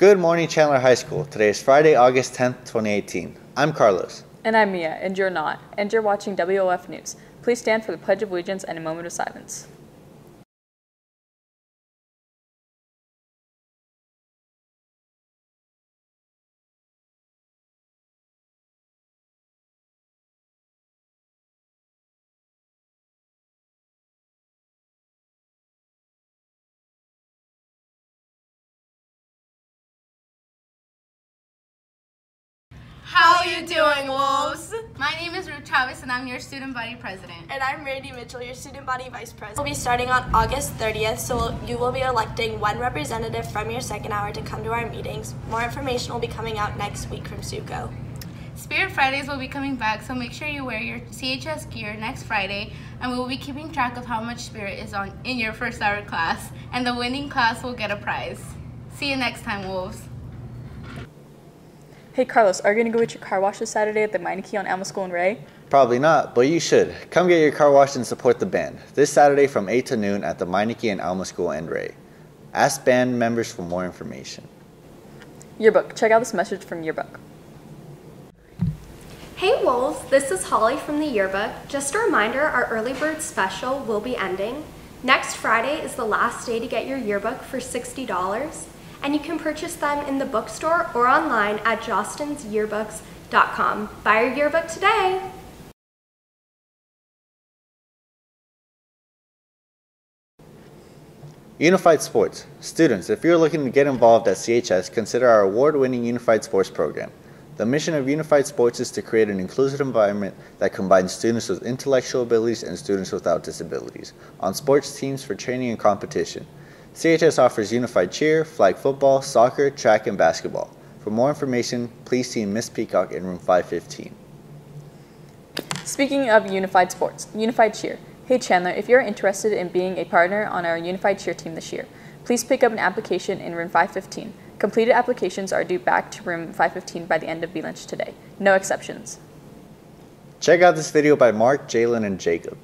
Good morning, Chandler High School. Today is Friday, August 10th, 2018. I'm Carlos. And I'm Mia, and you're not. And you're watching WOF News. Please stand for the Pledge of Allegiance and a moment of silence. How are you doing, Wolves? My name is Ruth Travis, and I'm your student body president. And I'm Randy Mitchell, your student body vice president. We'll be starting on August 30th, so you will be electing one representative from your second hour to come to our meetings. More information will be coming out next week from SUCO. Spirit Fridays will be coming back, so make sure you wear your CHS gear next Friday, and we will be keeping track of how much Spirit is in your first hour class, and the winning class will get a prize. See you next time, Wolves. Hey Carlos, are you going to go get your car washed this Saturday at the Meineke on Alma School and Ray? Probably not, but you should. Come get your car washed and support the band. This Saturday from 8 to noon at the Meineke and Alma School and Ray. Ask band members for more information. Yearbook. Check out this message from Yearbook. Hey Wolves, this is Holly from the Yearbook. Just a reminder, our early bird special will be ending. Next Friday is the last day to get your yearbook for $60. And you can purchase them in the bookstore or online at jostensyearbooks.com. Buy your yearbook today! Unified Sports. Students, if you're looking to get involved at CHS, consider our award-winning Unified Sports program. The mission of Unified Sports is to create an inclusive environment that combines students with intellectual abilities and students without disabilities on sports teams for training and competition. CHS offers unified cheer, flag football, soccer, track, and basketball. For more information, please see Miss Peacock in room 515. Speaking of Unified Sports, Unified Cheer. Hey Chandler, if you're interested in being a partner on our Unified Cheer team this year, please pick up an application in room 515. Completed applications are due back to room 515 by the end of B-Lunch today. No exceptions. Check out this video by Mark, Jalen, and Jacob.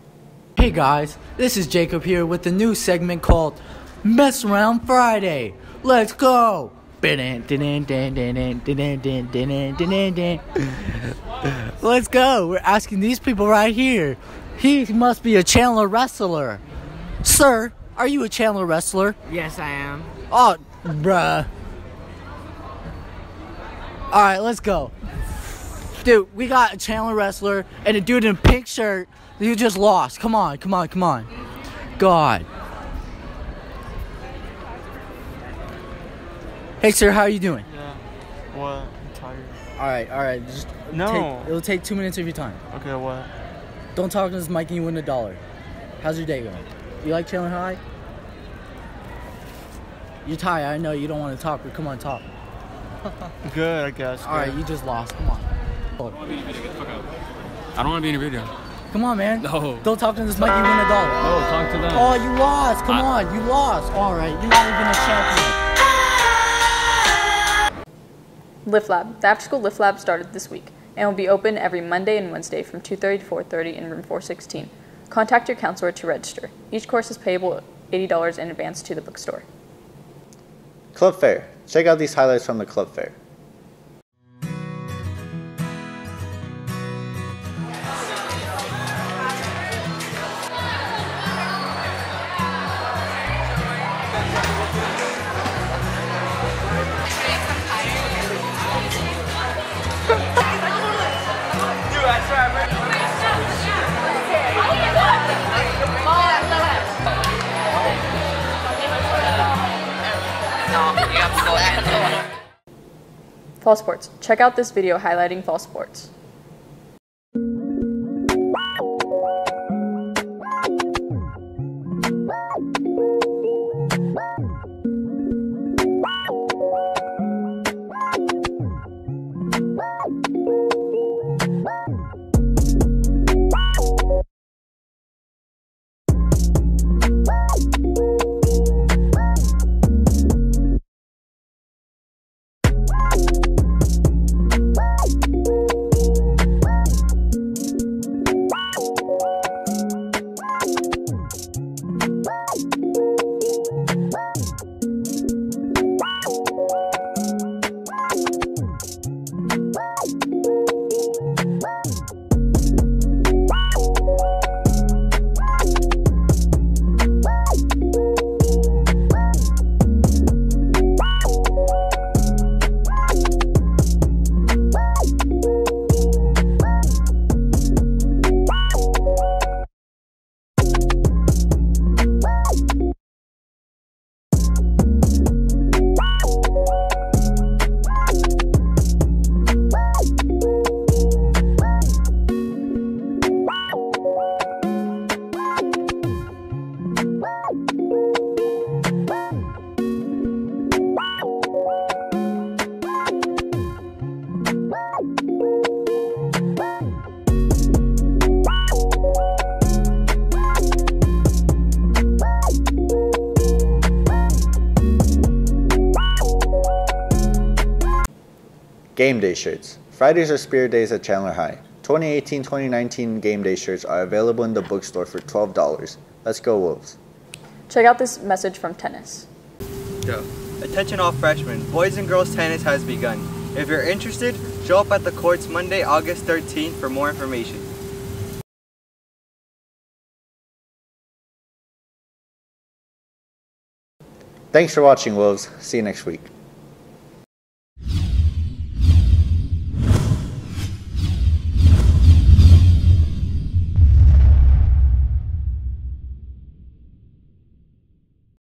Hey guys, this is Jacob here with a new segment called Mess Around Friday. Let's go! Let's go! We're asking these people right here. He must be a Chandler wrestler. Sir, are you a Chandler wrestler? Yes, I am. Oh, bruh. Alright, let's go. Dude, we got a Chandler wrestler and a dude in a pink shirt. You just lost. Come on, come on, come on. God. Hey, sir, how are you doing? Yeah. What? I'm tired. All right. Just No. it'll take 2 minutes of your time. Okay, what? Don't talk to this mic and you win $1. How's your day going? You like Chandler High? You're tired. I know you don't want to talk, but come on, talk. Good, I guess. All right, you just lost. Come on. I don't want to be in a video. Come on, man. No. Don't talk to this mic. You win $1. Oh, talk to them. Oh, you lost. Come on, you lost. All right, you're not even a champion. Lift Lab. The after-school Lift Lab started this week and will be open every Monday and Wednesday from 2:30 to 4:30 in room 416. Contact your counselor to register. Each course is payable $80 in advance to the bookstore. Club Fair. Check out these highlights from the Club Fair. Fall sports. Check out this video highlighting fall sports. Game Day shirts. Fridays are Spirit Days at Chandler High. 2018-2019 Game Day shirts are available in the bookstore for $12. Let's go Wolves. Check out this message from tennis. Go. Attention all freshmen, boys and girls tennis has begun. If you're interested, show up at the courts Monday, August 13th for more information. Thanks for watching, Wolves. See you next week.